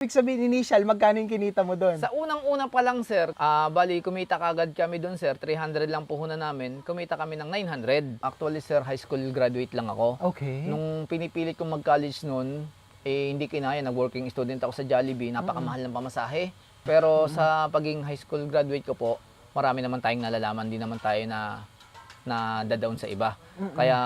Ibig sabihin, initial, magkano yung kinita mo doon? Sa unang-una pa lang, sir, bali, kumita kagad kami doon, sir. 300 lang puhunan namin. Kumita kami ng 900. Actually, sir, high school graduate lang ako. Okay. Nung pinipilit kong mag-college noon, hindi kinaya. Nag-working student ako sa Jollibee. Napakamahal ng pamasahe. Pero sa pagiging high school graduate ko po, marami naman tayong nalalaman. Di naman tayo na dadaon sa iba. Kaya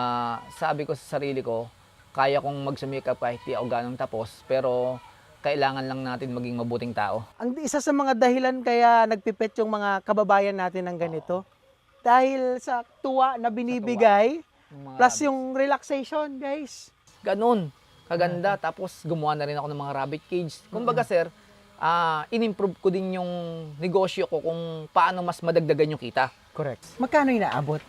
sabi ko sa sarili ko, kaya kong magsumikap kahit di ako ganong tapos. Pero kailangan lang natin maging mabuting tao. Ang isa sa mga dahilan kaya nagpipet yung mga kababayan natin ng ganito, dahil sa tuwa na binibigay, plus yung relaxation, guys. Ganun, kaganda. Tapos gumawa na rin ako ng mga rabbit cage. Kumbaga, sir, in-improve ko din yung negosyo ko kung paano mas madagdagan yung kita. Correct. Magkano inaabot?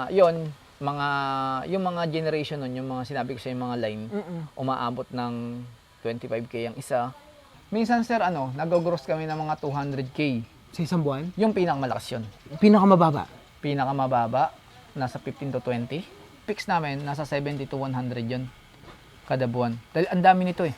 Yung mga generation nun, yung mga sinabi ko sa yung mga line, umaabot ng 25K ang isa. Minsan, sir, nag-gross kami ng mga 200K. Sa isang buwan? Yung pinakamalakas yun. Pinakamababa? Pinakamababa, nasa 15 to 20. Fix namin, nasa 70 to 100 yun. Kada buwan. Dahil ang dami nito eh.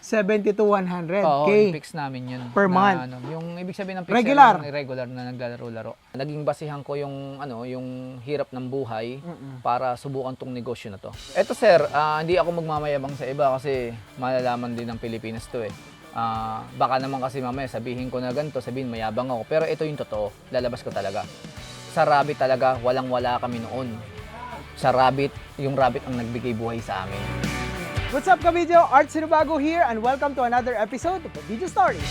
70 to 100 Oo, K fix namin yun. per month. Yung ibig sabihin ng fix Regular. Regular na naglalaro-laro. Naging basihan ko yung yung hirap ng buhay para subukan tong negosyo na to. Eto, sir, hindi ako magmamayabang sa iba kasi malalaman din ng Pilipinas to eh. Baka naman kasi mamaya sabihin ko na ganito, sabihin mayabang ako. Pero ito yung totoo, lalabas ko talaga. Sa rabbit talaga, walang-wala kami noon. Sa rabbit, yung rabbit ang nagbigay buhay sa amin. What's up, ka-video? Art Sinubago here and welcome to another episode of the Video Stories.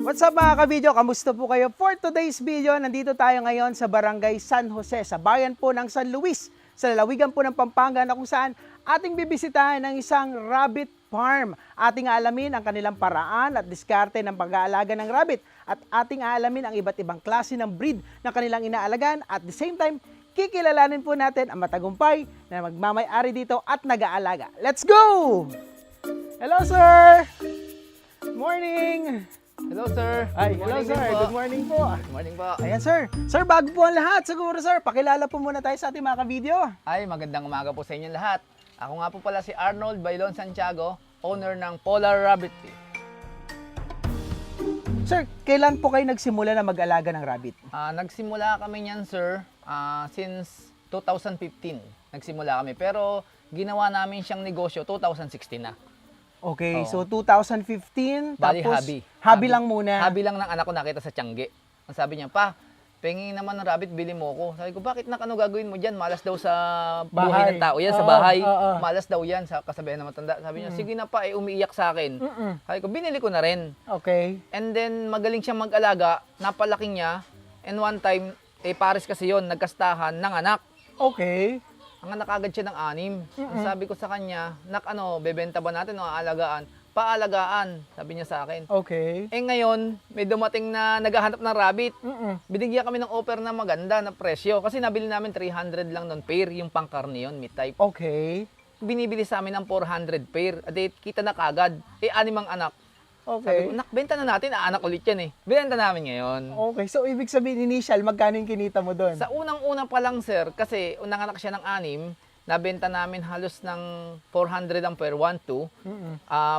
What's up mga ka-video? Kamusta po kayo? For today's video, nandito tayo ngayon sa Barangay San Jose, sa bayan po ng San Luis, sa lalawigan po ng Pampanga na kung saan ating bibisitahin ng isang rabbit farm. Ating aalamin ang kanilang paraan at diskarte ng pag-aalaga ng rabbit at ating aalamin ang iba't ibang klase ng breed na kanilang inaalagaan at the same time, kikilalanin po natin ang matagumpay na magmamay-ari dito at nag-aalaga. Let's go! Hello, sir! Good morning! Hello, sir. Ay, hello, sir. Good morning po. Good morning po. Ayan, sir. Sir, bago po ang lahat, siguro, sir, pakilala po muna tayo sa ating mga ka-video. Ay, magandang umaga po sa inyong lahat. Ako nga po pala si Arnold Bailon Santiago, owner ng Polar Rabbit. Sir, kailan po kayo nagsimula na mag-alaga ng rabbit? Nagsimula kami niyan, sir, since 2015. Nagsimula kami, pero ginawa namin siyang negosyo 2016 na. Okay, so Oo. 2015, Bali, tapos hobby. hobby lang muna. Hobby lang ng anak ko nakita sa Tiangge. Ang sabi niya, pa, pengin naman ng rabbit, bili mo ko. Sabi ko, bakit ano gagawin mo dyan? Malas daw sa buhay Bahay. ng tao yan, sa Oo, bahay. oo. Malas daw yan, sa kasabihan ng matanda. Sabi niya, sige na pa, umiiyak sa akin. Sabi ko, binili ko na rin. Okay. And then, magaling siyang mag-alaga, napalaki niya. And one time, pares kasi yon nagkastahan ng anak. Okay. Ang anak agad siya ng 6. Ang sabi ko sa kanya, bebenta ba natin o aalagaan? Paalagaan, sabi niya sa akin. Okay. Ngayon, may dumating na naghahanap ng rabbit. Binigyan kami ng offer na maganda na presyo. Kasi nabili namin 300 lang nun pair, yung pang-karne yun, meat type. Okay. Binibili sa amin ng 400 pair. At kita na kagad. 6 ang anak. Sabi Okay. ko, benta na natin, anak ulit yan eh. Benta namin ngayon. Okay, so ibig sabihin initial, magkano yung kinita mo doon? Sa unang-una pa lang, sir, kasi nanganak siya ng 6, nabenta namin halos ng 400 ang per 1-2.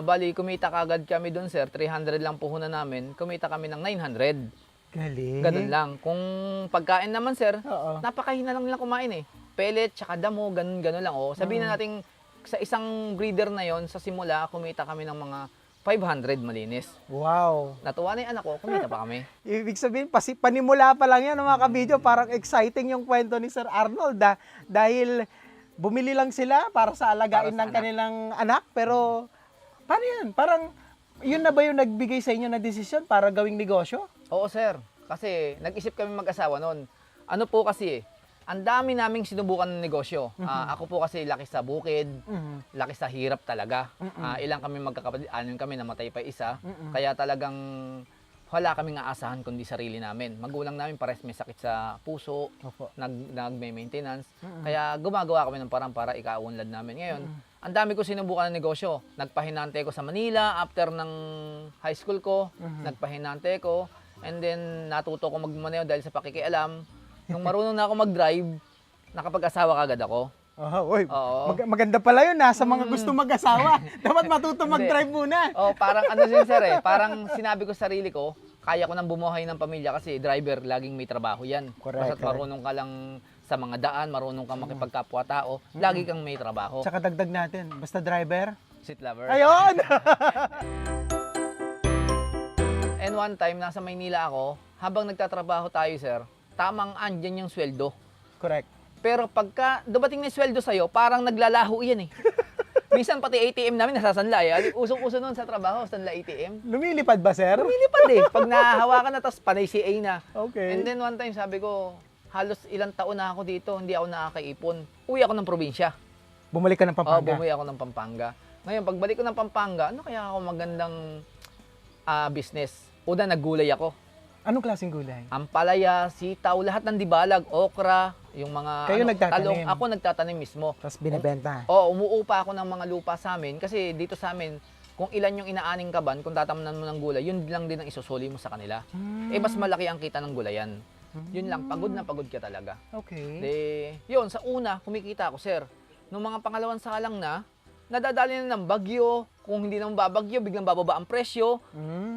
Bali, kumita kagad kami doon, sir. 300 lang puhunan namin. Kumita kami ng 900. Galing. Ganun lang. Kung pagkain naman, sir, Oo. napakahina lang nila kumain eh. Pellet, tsaka damo, ganun lang. Sabihin na natin, sa isang breeder na yon sa simula, kumita kami ng mga 500 malinis. Wow. Natuwa na yung anak ko, kumita pa kami. Ibig sabihin, panimula pa lang yan, mga ka-video. Parang exciting yung kwento ni Sir Arnold. Dahil bumili lang sila para sa alagain Para sa ng kanilang anak. Pero, paano yan? Parang, yun na ba yung nagbigay sa inyo na desisyon para gawing negosyo? Oo, sir. Kasi nag-isip kami mag-asawa noon. Ano po kasi, ang dami naming sinubukan ng negosyo. Ako po kasi laki sa bukid, laki sa hirap talaga. Ilang kami magkakapatid, 6 kami, namatay pa isa. Kaya talagang wala kaming aasahan kundi sarili namin. Magulang namin pares may sakit sa puso, Opo. nagme-maintenance. Kaya gumagawa kami ng parang para ikaunlad namin. Ngayon, ang dami ko sinubukan ng negosyo. Nagpahinante ko sa Manila after ng high school ko. Nagpahinante ko. And then, natuto ko magmaneho dahil sa pakikialam. Nung marunong na ako mag-drive, nakapag-asawa kagad ako. Uy, Oo. maganda pala yun sa mga gusto mag-asawa. Dapat matuto mag-drive muna. Oh, parang ano din sir Parang sinabi ko sa sarili ko, kaya ko nang bumuhay ng pamilya kasi driver, laging may trabaho yan. Correct, Basta't marunong ka lang sa mga daan, marunong kang makipagkapwa-tao, lagi kang may trabaho. Tsaka dagdag natin, basta driver. Seat lover. Ayun! And one time, nasa Maynila ako, habang nagtatrabaho tayo sir, tamang andyan yung sweldo. Correct. Pero pagka dumating na yung sweldo sa'yo, parang naglalaho yan eh. Minsan pati ATM namin nasasanla eh. Usong-uso noon sa trabaho, sanla ATM. Lumilipad ba, sir? Lumilipad eh. Pag nahawakan na, tapos panay CA na. Okay. And then one time sabi ko, halos ilang taon na ako dito, hindi ako nakakaipon. Uwi ako ng probinsya. Bumalik ka ng Pampanga. Bumuwi ako ng Pampanga. Ngayon, pagbalik ko ng Pampanga, ano kaya ako magandang business? Una, naggulay ako. Anong klaseng gulay? Ampalaya, sitaw, lahat ng dibalag, okra, yung mga Kayo nagtatanim? talong. Ako nagtatanim mismo. Tapos binibenta. Oo, umuupa ako ng mga lupa sa amin kasi dito sa amin, kung ilan yung inaaning kaban, kung tatamnan mo ng gulay, yun lang din ang isusuli mo sa kanila. Eh, mas malaki ang kita ng gulayan. Yun lang, pagod na pagod ka talaga. Okay. Yun, sa una, kumikita ako, sir. Nung mga pangalawang salang na, nadadali na ng bagyo. Kung hindi naman babagyo, biglang bababa ang presyo.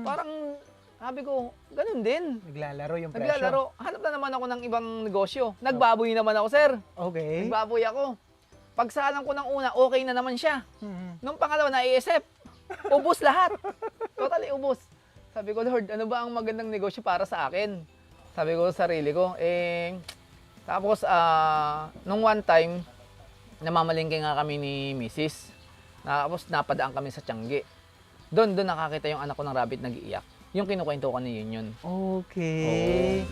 Parang, sabi ko, ganun din. Naglalaro yung presyo. Naglalaro. Hanap na naman ako ng ibang negosyo. Nagbaboy naman ako, sir. Okay. Nagbaboy ako. Pagsalang ko ng una, okay na naman siya. Nung pangalawa, naiisip. Ubus lahat. Totally ubus. Sabi ko, Lord, ano ba ang magandang negosyo para sa akin? Sabi ko sa sarili ko. Tapos, nung one time, namamalingke nga kami ni Mrs. Tapos, napadaan kami sa Tiangge. Doon nakakita yung anak ko ng rabbit nag-iiyak. Yung kinukwento ko ni yun. Okay.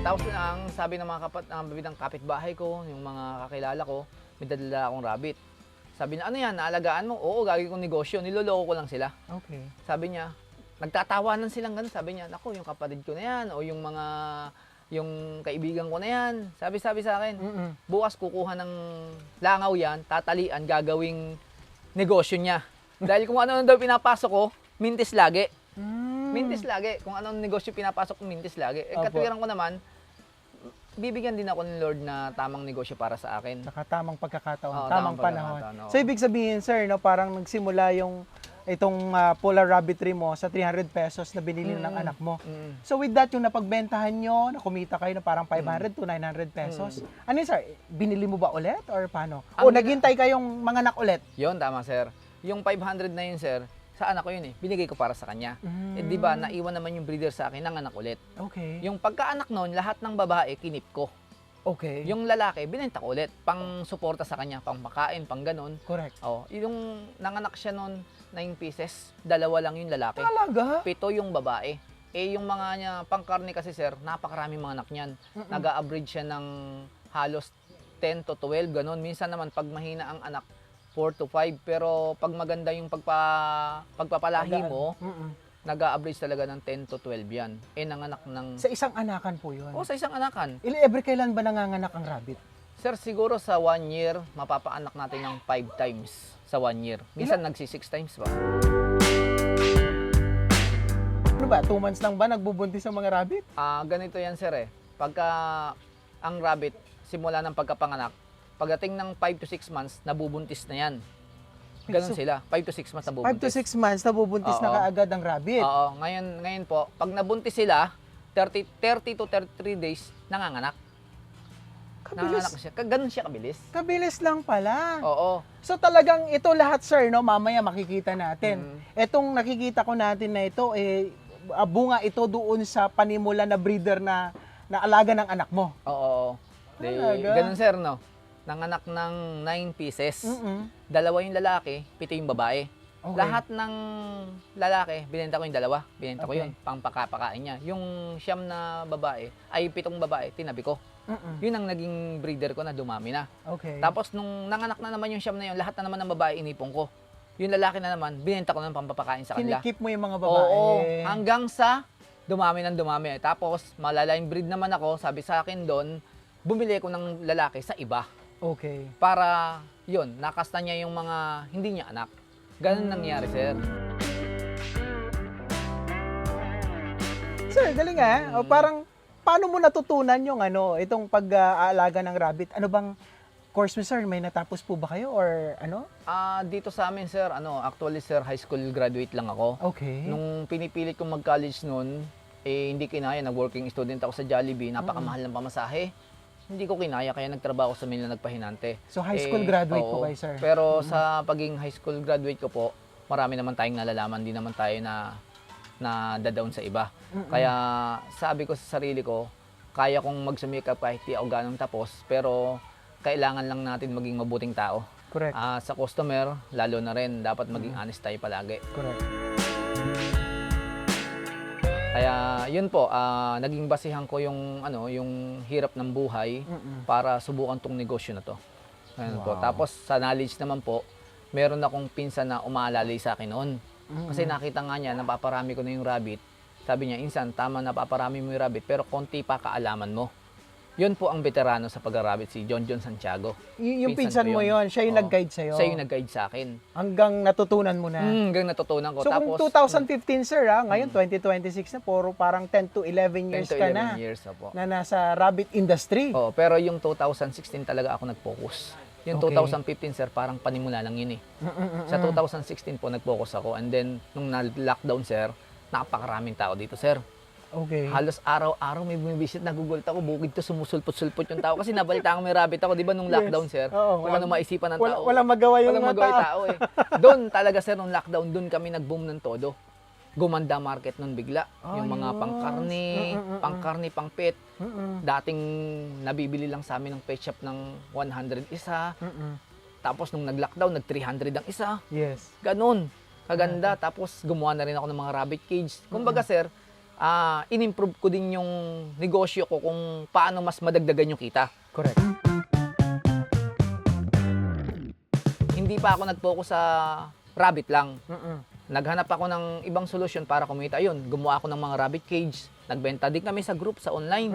Tapos ang sabi ng mga ng kapitbahay ko, yung mga kakilala ko, may dadala akong rabbit. Sabi niya, ano yan, naalagaan mo? Oo, gagawin kong negosyo, niloloko ko lang sila. Okay. Sabi niya, nagtatawanan silang ganun. Sabi niya, naku, yung kapatid ko na yan, o yung kaibigan ko na yan. Sabi sa akin, bukas kukuha ng langaw yan, tatalian, gagawing negosyo niya. Dahil kung ano daw pinapasok ko, mintis lagi. Mintis lagi. Kung anong negosyo pinapasok ko, mintis lagi. Katwiran ko naman, bibigyan din ako ni Lord na tamang negosyo para sa akin. Saka tamang pagkakataon, Oo, tamang tamang panahon. pagkakataon, oo. So, ibig sabihin, sir, no, parang nagsimula itong polar rabbitry mo sa 300 pesos na binili ng anak mo. So, with that, yung napagbentahan nyo, nakumita kayo na parang 500 to 900 pesos. Ano yun, sir? Binili mo ba ulit or paano? O naghintay kayong manganak ulit? Yun, tama, sir. Yung 500 na yun, sir, sa anak ko yun eh. Binigay ko para sa kanya. Eh, di ba, naiwan naman yung breeder sa akin ng anak ulit. Okay. Yung pagkaanak noon, lahat ng babae, kinip ko. Okay. Yung lalaki, binenta ko ulit. Pang suporta sa kanya, pang makain, pang ganun. Correct. Oh, yung nanganak siya noon, 9 pieces, 2 lang yung lalaki. Talaga? 7 yung babae. Eh, yung mga niya, pangkarne kasi, sir, napakaraming mga anak niyan. Nag-a-average siya ng halos 10 to 12, ganun. Minsan naman, pag mahina ang anak, 4 to 5. Pero pag maganda yung pagpapalahi mo, nag-a-average talaga ng 10 to 12 yan. Eh, nanganak ng... Sa isang anakan po yun? Oh, sa isang anakan. Every kailan ba nanganganak ang rabbit? Sir, siguro sa 1 year, mapapaanak natin ng 5 times sa 1 year. Minsan nagsi-6 times pa. Ano ba, 2 months lang ba nagbubuntis ang mga rabbit? Ganito yan, sir eh. Pagka ang rabbit, simula ng pagkapanganak, pagdating ng 5 to 6 months, nabubuntis na yan. Ganun sila. 5 to 6 months nabubuntis. 5 to 6 months nabubuntis na kaagad ang rabbit. Oo. Ngayon po, pag nabuntis sila, 30 to 33 days, nanganganak. Kabilis. Nanganganak siya. Ganun siya kabilis. Kabilis lang pala. Oo. So talagang ito lahat, sir, no, mamaya makikita natin. Etong nakikita ko natin na ito, bunga ito doon sa panimula na breeder na alaga ng anak mo. Oo. Ganun, sir, no? Nanganak ng 9 pieces. 2 yung lalaki, 7 yung babae. Okay. Lahat ng lalaki, binenta ko yung 2. Binenta ko yun, pang pakain niya. Yung 9 na babae, ay 7 babae, tinabi ko. Yun ang naging breeder ko na dumami na. Okay. Tapos nung nanganak na naman yung 9 na yun, lahat na naman ng babae inipon ko. Yung lalaki na naman, binenta ko ng pampapakain sa kanila. Kinikip mo yung mga babae. Oo, hanggang sa dumami ng dumami. Tapos, malalayang breed naman ako, sabi sa akin doon, bumili ko ng lalaki sa iba. Okay. Para, yun, nakasta niya yung mga hindi niya anak. Ganun nangyari, sir. Sir, galing O, parang, paano mo natutunan yung itong pag-aalaga ng rabbit? Ano bang course mo, sir? May natapos po ba kayo or ano? Dito sa amin, sir, actually, sir, high school graduate lang ako. Okay. Nung pinipilit kong mag-college noon, hindi kinaya. Nag-working student ako sa Jollibee. Napakamahal ng pamasahe. Hindi ko kinaya, kaya nagtrabaho sa Manila, nagpahinante. So, high school graduate po oo. kayo, sir? Pero sa pagiging high school graduate ko po, marami naman tayong nalalaman. Di naman tayo na dadown sa iba. Kaya sabi ko sa sarili ko, kaya kong magsumikap kahit di ako ganong tapos, pero kailangan lang natin maging mabuting tao. Correct. Sa customer, lalo na rin, dapat maging honest tayo palagi. Correct. Kaya yun po, naging basihan ko yung hirap ng buhay para subukan tong negosyo na to. Ayun po. Tapos sa knowledge naman po, meron akong pinsan na umaalalay sa akin noon. Kasi nakita nga niya, napaparami ko na yung rabbit. Sabi niya, insan, tama, napaparami mo yung rabbit, pero konti pa kaalaman mo. Yun po ang veterano sa pag-rabbit, si John Santiago. Yung pinsan mo yun, siya yung nag-guide sa'yo? Siya yung nag-guide sa akin. Hanggang natutunan mo na? Hanggang natutunan ko. So tapos, kung 2015, sir, ngayon 2026 na, puro parang 10 to 11 years 10 to ka 11 na. years, opo. Na nasa rabbit industry. Oh, pero yung 2016 talaga ako nag-focus. Yung Okay. 2015, sir, parang panimula lang yun eh. Sa 2016 po, nag-focus ako. And then, nung na-lockdown, sir, napakaraming tao dito, sir. Okay. Halos araw-araw may bumibisit, nagugulat ako, bukid to, sumusulpot-sulpot yung tao. Kasi nabalita ko may rabbit ako, di ba, nung lockdown, sir? Oo, Wala nang maisipan ng tao. Walang magawa yung Walang mga magawa yung tao. tao eh. Doon talaga, sir, nung lockdown, doon kami nag-boom ng todo. Gumanda market nun bigla. Yung mga Ayos. pangkarne, pang-pet. Mm-mm. Dating nabibili lang sa amin ng pet shop ng 100 isa. Mm-mm. Tapos nung nag-lockdown, nag-300 ang isa. Yes. Ganon. Kaganda. Tapos gumawa na rin ako ng mga rabbit cage. Kumbaga, sir, in-improve ko din yung negosyo ko kung paano mas madagdagan yung kita. Correct. Hindi pa ako nag-focus sa rabbit lang. Mm-mm. Naghanap ako ng ibang solusyon para kumita. Yun, gumawa ako ng mga rabbit cage. Nagbenta din kami sa group, sa online.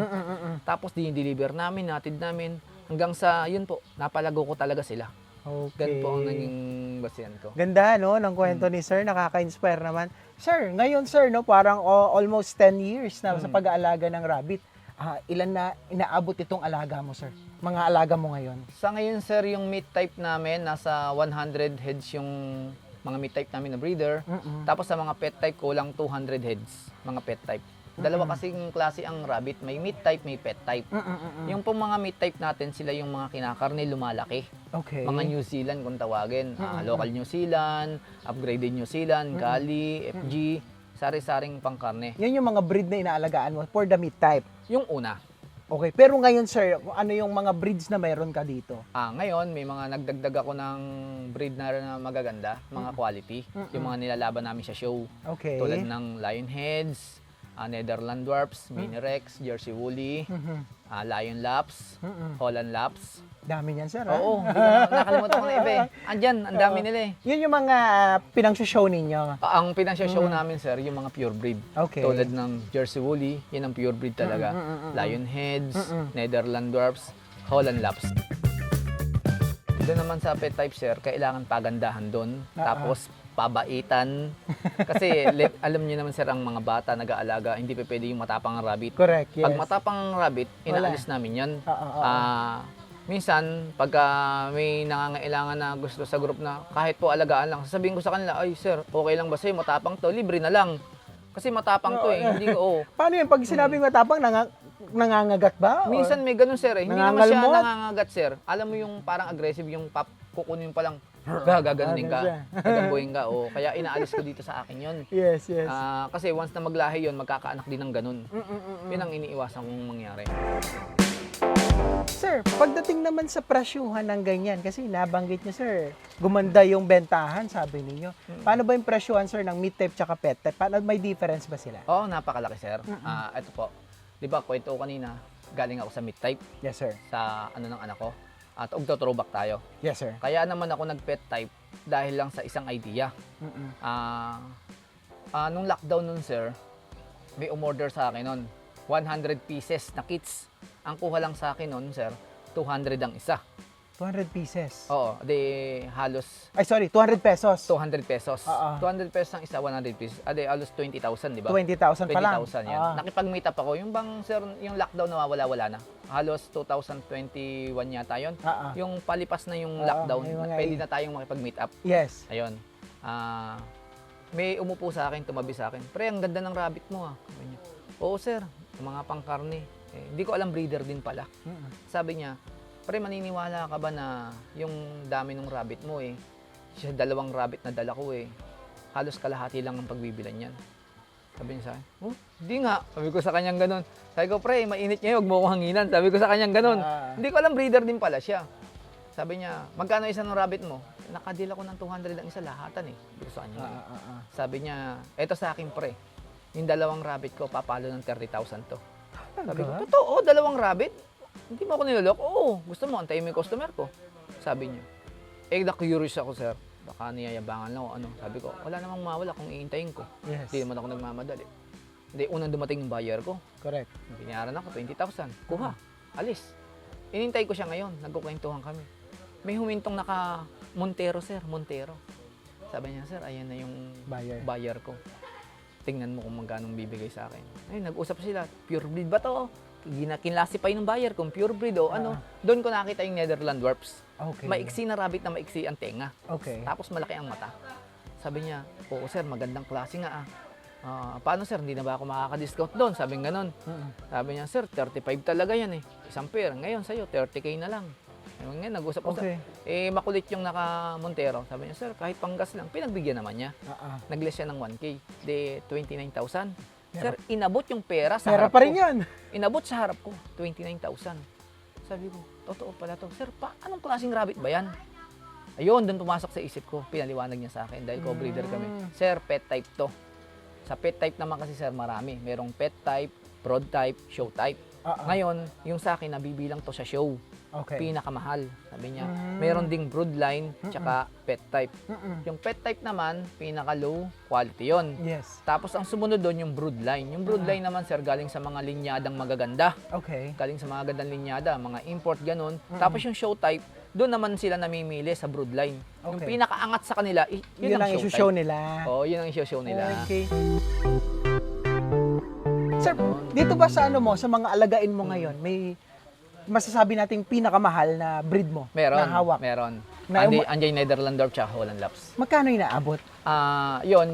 Tapos dinideliver namin, natid namin. Hanggang sa, yun po, napalago ko talaga sila. Okay. Ganun po ang naging basihan ko. Ganda, no, ng kwento ni sir. Nakaka-inspire naman. Sir, ngayon, sir, no, parang almost 10 years na sa pag-aalaga ng rabbit. Ilan na inaabot itong alaga mo, sir? Mga alaga mo ngayon? Sa ngayon, sir, yung meat type namin, nasa 100 heads yung mga meat type namin na breeder. Tapos sa mga pet type, kulang 200 heads, mga pet type. Dalawa kasing klase ang rabbit, may meat type, may pet type. Yung pong mga meat type natin, sila yung mga kinakarne lumalaki. Okay. Mga New Zealand kung tawagin. Local New Zealand, upgraded New Zealand, Gali, FG, sari-saring pangkarne. Yan yung mga breed na inaalagaan mo for the meat type. Yung una. Okay. Pero ngayon, sir, ano yung mga breeds na mayroon ka dito? Ngayon, may mga nagdagdag ako ng breed na magaganda, mga quality. Yung mga nilalaban namin sa show. Okay. Tulad ng Lionheads, Netherland Dwarfs, Mini Rex, Jersey Woolly, Lion Laps, Holland Laps. Dami niyan, sir. Oo, hindi ko nakalimutan ko na iba eh. Andyan, ang dami nila eh. Yun yung mga pinang-show ninyo. Ang pinasya-show namin, sir, yung mga pure breed. Okay. Tulad ng Jersey Woolly, yun ang pure breed talaga. Lionheads, Netherland Dwarfs, Holland Laps. Doon naman sa pet type, sir, kailangan pagandahan doon. Tapos pabaitan. Kasi alam niyo naman, sir, ang mga bata nag-aalaga, hindi pa pwede yung matapang ang rabbit. Correct, yes. Pag matapang ang rabbit, inaalis namin yan. Minsan, pagka may nangangailangan na gusto sa group na kahit po alagaan lang, sasabihin ko sa kanila, ay sir, okay lang ba sa'yo, matapang to, libre na lang. Kasi matapang to eh, hindi ko, Paano yun? Pag sinabing matapang, nangangagat ba? Or- Minsan may ganun, sir eh. Hindi naman siya Nangangalmot? nangangagat, sir. Alam mo yung parang aggressive, yung kukunin pa lang, gaganunin ka, Ganun siya. gagambuhin ka. Kaya inaalis ko dito sa akin yun. Yes, yes. Kasi once na maglahi yun, magkakaanak din ng ganun. Yun ang iniiwasan kong mangyari. Sir, pagdating naman sa presyuhan ng ganyan, kasi nabanggit niyo, sir, gumanda yung bentahan, sabi niyo. Paano ba yung presyuhan, sir, ng meat type tsaka pet type? Paano, may difference ba sila? Oo, napakalaki, sir. Ito po. Di ba, kwento ko kanina, galing ako sa meat type, Yes, sir. sa ng anak ko. At throwback tayo. Yes, sir. Kaya naman ako nag-pet type dahil lang sa isang idea. Mm-mm. Nung lockdown nun, sir, may umorder sa akin nun. 100 pieces na kits. Ang kuha lang sa akin nun, sir, 200 ang isa. 200 pieces. Oo, di halos Ay, sorry, 200 pesos. 200 pesos. Oo. 200 pesos ang isa, 100 pieces. Di halos 20,000, di ba? 20,000 pa lang. 20,000 yan. Ah. Nakipag-meet up ako. Yung bang, sir, yung lockdown nawawala-wala na. Halos 2021 yata yun. Yung palipas na yung lockdown, may mga pwede na tayong makipag-meet up. Yes. Ayun. May umupo sa akin, tumabi sa akin. Pre, ang ganda ng rabbit mo ah. Sabi niya, oo sir, mga pangkarne. Hindi ko alam, breeder din pala. Sabi niya, pre, maniniwala ka ba na yung dami ng rabbit mo siya 2 rabbit na dala ko halos kalahati lang ang pagbibilan niyan. Sabi niya sa akin, oh, hindi nga. Sabi ko sa kanyang ganun. Sabi ko, pre, mainit niya, huwag mo akong hanginan. Sabi ko sa kanyang ganun. Hindi ko alam, breeder din pala siya. Sabi niya, magkano isa ng rabbit mo? Nakadila ko ng 200 ang isa, lahatan Sabi ko sa kanya. Sabi niya, eto sa akin, pre. Yung 2 rabbit ko, papalo ng 30,000 to. Sabi ko, totoo, 2 rabbit? Hindi mo ako nilolok? Oo, gusto mo, antayin mo yung customer ko. Sabi niya. Na-curious ako, sir. Baka niyayabangan lang o ano. Sabi ko, wala namang mawala kung iintayin ko. Yes. Hindi naman ako nagmamadali. Hindi, unang dumating yung buyer ko. Correct. Binayaran ako, 20,000. Kuha, alis. Inintay ko siya ngayon, nagkukwentuhan kami. May humintong naka-Montero, sir, Montero. Sabi niya, sir, ayan na yung buyer ko. Tingnan mo kung magkano bibigay sa akin. Ay, nag-usap sila, pure breed ba to? Kinlasify ng buyer kung pure breed o ano. Doon ko nakita yung Netherland Dwarfs. Okay. Maiksi na rabbit na maiksi ang tenga. Okay. Tapos malaki ang mata. Sabi niya, oo sir, magandang klase nga paano sir, hindi na ba ako makaka-discount doon? Sabi nga ganun. Sabi niya, sir, 35 talaga yan Isang pair. Ngayon sa'yo, 30K na lang. Ngayon, nag-usap-usap. Okay. Makulit yung naka-Montero. Sabi niya, sir, kahit panggas lang, pinagbigyan naman niya. Nag-less siya ng 1K. De, 29,000. Sir, inabot yung pera sa harap ko. Pera pa rin yan. Inabot sa harap ko, 29,000. Sabi ko, totoo pala to. Sir, anong klaseng rabbit ba yan? Ayun, doon pumasok sa isip ko. Pinaliwanag niya sa akin dahil co-breeder kami. Sir, pet type to. Sa pet type naman kasi, sir, marami. Merong pet type, broad type, show type. Ngayon, yung sa akin, nabibilang to sa show. Okay. Pinakamahal. Sabi niya, meron ding broodline, tsaka pet type. Yung pet type naman, pinaka-low quality yon. Yes. Tapos ang sumunod doon yung broodline. Yung broodline naman, sir, galing sa mga linyadang magaganda. Okay. Galing sa mga gandang linyada, mga import, ganun. Tapos yung show type, doon naman sila namimili sa broodline. Yung Okay. pinakaangat sa kanila, yun ang show show type. nila. Oo, yun ang show nila. Okay. Sir, dito ba sa sa mga alagain mo ngayon, may masasabi nating pinakamahal na breed mo Meron, na hawak? meron. Na Andiyan Netherland Dwarf tsaka Holland Laps. Magkano inaabot? Yun,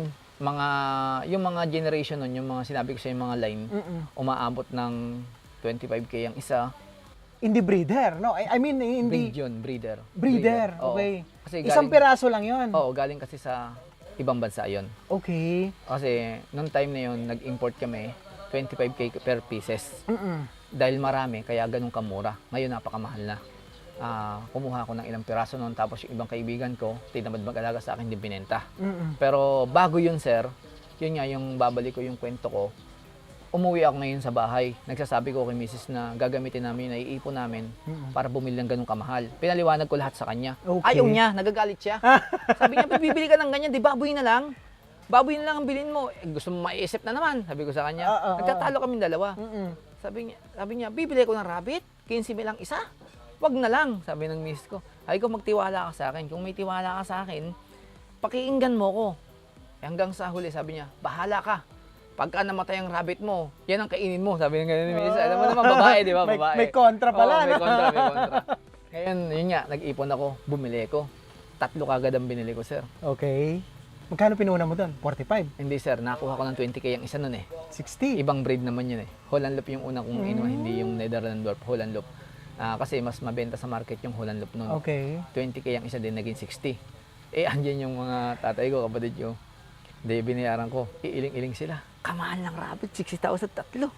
yung mga generation nun, yung mga sinabi ko sa yung mga line, umaabot ng 25K ang isa. Hindi breeder, no? I mean, hindi... Breed yun, breeder. Breeder, Oo. okay. Kasi Isang piraso lang yon. Oo, galing kasi sa ibang bansa yun. Okay. Kasi nung time na yun, nag-import kami, 25K per pieces. Mm-mm. Dahil marami, kaya ganun kamura. Ngayon, napakamahal na. Kumuha ako ng ilang piraso noon, tapos yung ibang kaibigan ko, tinamad mag-alaga sa akin, din binenta. Mm-mm. Pero bago yun, sir, yun nga, yung babalik ko yung kwento ko, umuwi ako ngayon sa bahay. Nagsasabi ko kay misis na gagamitin namin, naiipon namin para bumili ng ganung kamahal. Pinaliwanag ko lahat sa kanya. Okay. Ayaw niya, nagagalit siya. Sabi niya, bibili ka ng ganyan, di baboy na lang. Baboy na lang ang bilhin mo. Gusto mo maiisip na naman, sabi ko sa kanya. Nagtatalo kaming dalawa. Sabi niya, bibili ko ng rabbit, 15 lang isa. Wag na lang, sabi ng misis ko. Ay ko, magtiwala ka sa akin. Kung may tiwala ka sa akin, pakiinggan mo ko. Hanggang sa huli, sabi niya, bahala ka. Pagka namatay ang rabbit mo, yan ang kainin mo. Sabi ng ganun ni misis. Alam mo naman, babae, di ba? Babae. May kontra pala, May no? kontra, may kontra. Ngayon, yun nga, nag-ipon ako, bumili ko. 3 kagad ang binili ko, sir. Okay. Magkano pinuna mo doon? 45? Hindi, sir, nakuha ko ng 20K ang isa nun 60? Ibang breed naman yun Holland Loop yung una kong inuha, hindi yung Netherland Dwarf, Holland Loop. Kasi mas mabenta sa market yung Holland Loop nun. Okay. 20K ang isa din, naging 60. Andyan yung mga tatay ko, kapatid ko. Hindi, binayaran ko. Iiling-iling sila. Kamahal ng rabbit, 60,000 tatlo.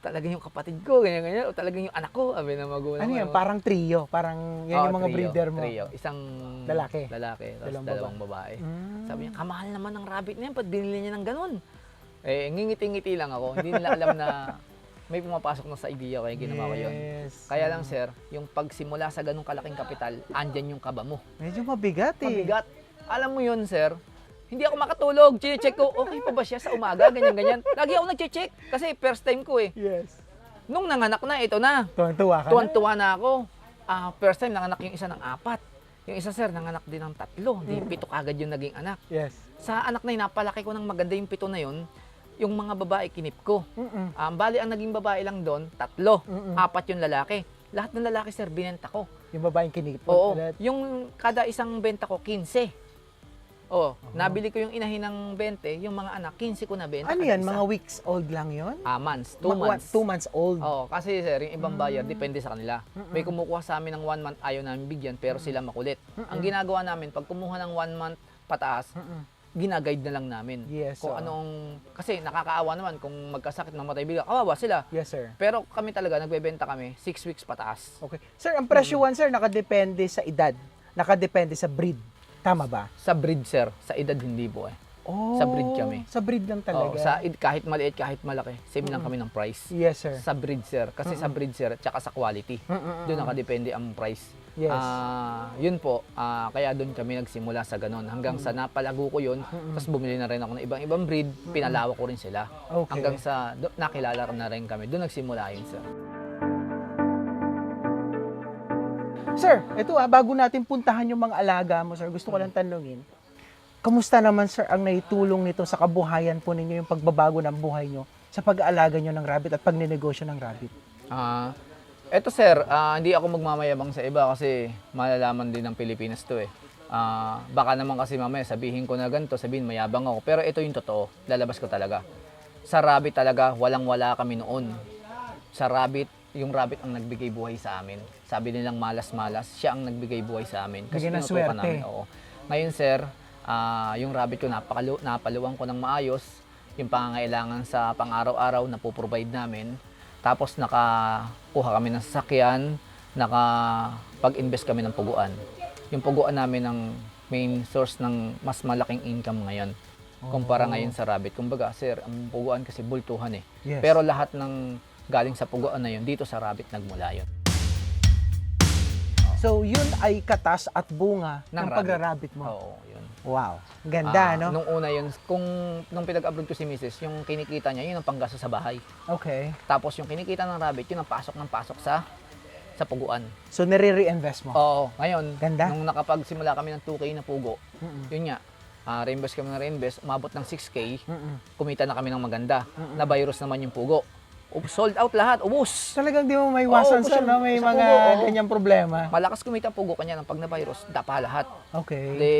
Talagang yung kapatid ko, ganyan-ganyan. O talagang yung anak ko, sabi na magulang. Ano yan? Parang trio. Parang yan yung mga trio, breeder mo. Trio. Isang Lalaki. tapos dalawang babae. Mm. Sabi niya, kamahal naman ng rabbit na yan, ba't binili niya ng ganun? Ngingiti-ngiti lang ako. Hindi nila alam na may pumapasok na sa idea kaya ginawa ko yun. Yes. Kaya lang, sir, yung pagsimula sa ganung kalaking kapital, andyan yung kaba mo. Medyo mabigat eh. Mabigat. Alam mo yun, sir, hindi ako makatulog. Chine-check ko, okay pa ba siya sa umaga, ganyan-ganyan. Lagi ako nag-check kasi first time ko eh. Yes. Nung nanganak na, ito na. Tuwan-tuwa ka na? Tuwan-tuwa na ako. First time, nanganak yung isa ng 4. Yung isa, sir, nanganak din ng 3. Di 7 kagad yung naging anak. Yes. Sa anak na yun, napalaki ko ng maganda yung 7 na yun. Yung mga babae, kinip ko. Bali, ang naging babae lang doon, 3. 4 yung lalaki. Lahat ng lalaki, sir, binenta ko. Yung babaeng kinipot Oo. ulit. Yung kada isang benta ko, 15. Nabili ko yung inahin ng 20, yung mga anak, 15 ko na benta. Ano kada yan? isa. Mga weeks old lang yun? Months, 2 months. 2 months old. Oo, kasi sir, yung ibang buyer, depende sa kanila. May kumukuha sa amin ng 1 month, ayaw namin bigyan, pero sila makulit. Ang ginagawa namin, pag kumuha ng 1 month pataas, ginaguide na lang namin. Yes, Kung oo. anong, kasi nakakaawa naman kung magkasakit, mamatay bigla, kawawa sila. Yes, sir. Pero kami talaga, nagbebenta kami, 6 weeks pataas. Okay. Sir, ang presyuhan, sir, nakadepende sa edad. Nakadepende sa breed. Tama ba? Sa breed, sir, sa edad hindi po eh. Oh, Sa breed kami. Sa breed lang talaga. Kahit maliit, kahit malaki, same lang kami ng price. Yes, sir. Sa breed, sir. Kasi sa breed, sir, tsaka sa quality. Doon nakadepende ang price. Yes. Yun po, kaya doon kami nagsimula sa ganun. Hanggang sa napalago ko yun, tapos bumili na rin ako ng ibang breed, pinalawak ko rin sila. Okay. Hanggang sa nakilala na rin kami. Doon nagsimula yun, sir. Sir, ito bago natin puntahan yung mga alaga mo, sir, gusto ko lang tanungin. Kamusta naman, sir, ang naitulong nito sa kabuhayan po ninyo, yung pagbabago ng buhay nyo sa pag-aalaga nyo ng rabbit at pagninegosyo ng rabbit? Eto sir, hindi ako magmamayabang sa iba kasi malalaman din ng Pilipinas to eh. Baka naman kasi mamaya sabihin ko na ganito, sabihin mayabang ako. Pero ito yung totoo, lalabas ko talaga. Sa rabbit talaga, walang-wala kami noon. Sa rabbit, yung rabbit ang nagbigay buhay sa amin. Sabi nilang malas-malas, siya ang nagbigay buhay sa amin. Kasi Bigyan ng tinutukan swerte. namin. Oo. Ngayon sir, yung rabbit ko napaluwang ko ng maayos. Yung pangangailangan sa pang-araw-araw na puprovide namin. Tapos nakakuha kami ng sasakyan, nakapag-invest kami ng puguan. Yung puguan namin ang main source ng mas malaking income ngayon. Kumpara ngayon sa rabbit. Kumbaga, sir, ang puguan kasi bultuhan eh. Yes. Pero lahat ng galing sa puguan na yun, dito sa rabbit nagmula yun. So, yun ay katas at bunga ng rabbit. pagra-rabbit mo. Oo, yun. Wow. Ganda, no? Nung una yun, nung pinag-abroad ko si Mrs., yung kinikita niya, yun ang panggasto sa bahay. Okay. Tapos yung kinikita ng rabbit, yun ang pasok ng pasok sa puguan. So, nire-reinvest mo? Oo, ngayon, Ganda. nung nakapagsimula kami ng 2K na pugo, yun nga, reinvest kami ng reinvest, umabot ng 6K, kumita na kami ng maganda. Na virus naman yung pugo. Sold out lahat, ubus. Talagang di mo maiwasan, Oo, sir, no? May sa mga pugo, oo. ganyang problema. Malakas kumita ang pugo kanya ng pag na-virus, dapa lahat. Okay. De,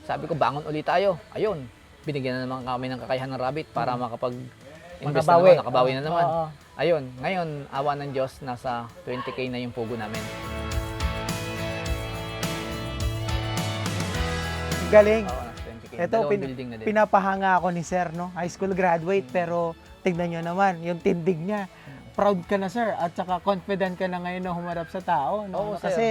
sabi ko, bangon ulit tayo. Ayun, binigyan na naman kami ng kakayahan ng rabbit para makapag-invest na Makabawi. naman, nakabawi na naman. Oo. Ayun, ngayon, awa ng Diyos, nasa 20K na yung pugo namin. Galing. Oo, nasa 20K. Ito, Dalawang building na din. pinapahanga ako ni sir, no? High school graduate, pero tignan nyo naman, yung tindig niya. Proud ka na, sir, at saka confident ka na ngayon na humarap sa tao, no? Oo, sir. Kasi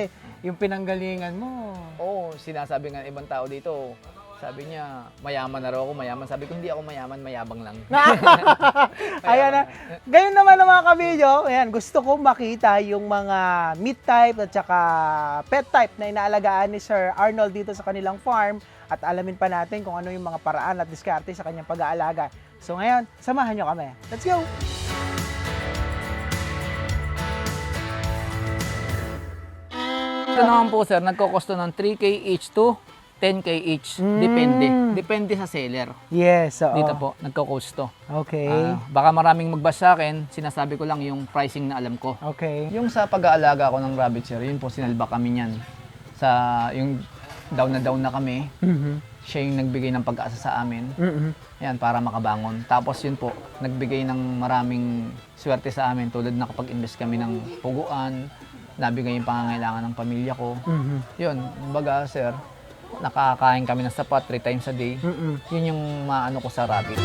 yung pinanggalingan mo, Oo, sinasabi nga ng ibang tao dito, sabi niya, mayaman na raw ako, mayaman. Sabi ko, hindi ako mayaman, mayabang lang. ayan na. Gayon naman ang mga kabidyo, ayan, gusto ko makita yung mga meat type at saka pet type na inaalagaan ni Sir Arnold dito sa kanilang farm at alamin pa natin kung ano yung mga paraan at diskarte sa kanyang pag-aalaga. So ngayon, samahan nyo kami. Let's go! Ito naman po sir, nagkokosto ng 3K each to 10K each. Depende. Depende sa seller. Yes, oo. Dito po, nagkokosto. Okay. Baka maraming magbasa sa akin, sinasabi ko lang yung pricing na alam ko. Okay. Yung sa pag-aalaga ko ng rabbit sir, yun po sinalba kami niyan. Sa yung down na kami, siya yung nagbigay ng pag-asa sa amin. Yan, para makabangon. Tapos yun po, nagbigay ng maraming swerte sa amin tulad na kapag invest kami ng puguan, nabigay yung pangangailangan ng pamilya ko. Yun, kumbaga sir, nakakain kami ng sapat 3 times a day. Yun yung maano ko sa rabbit.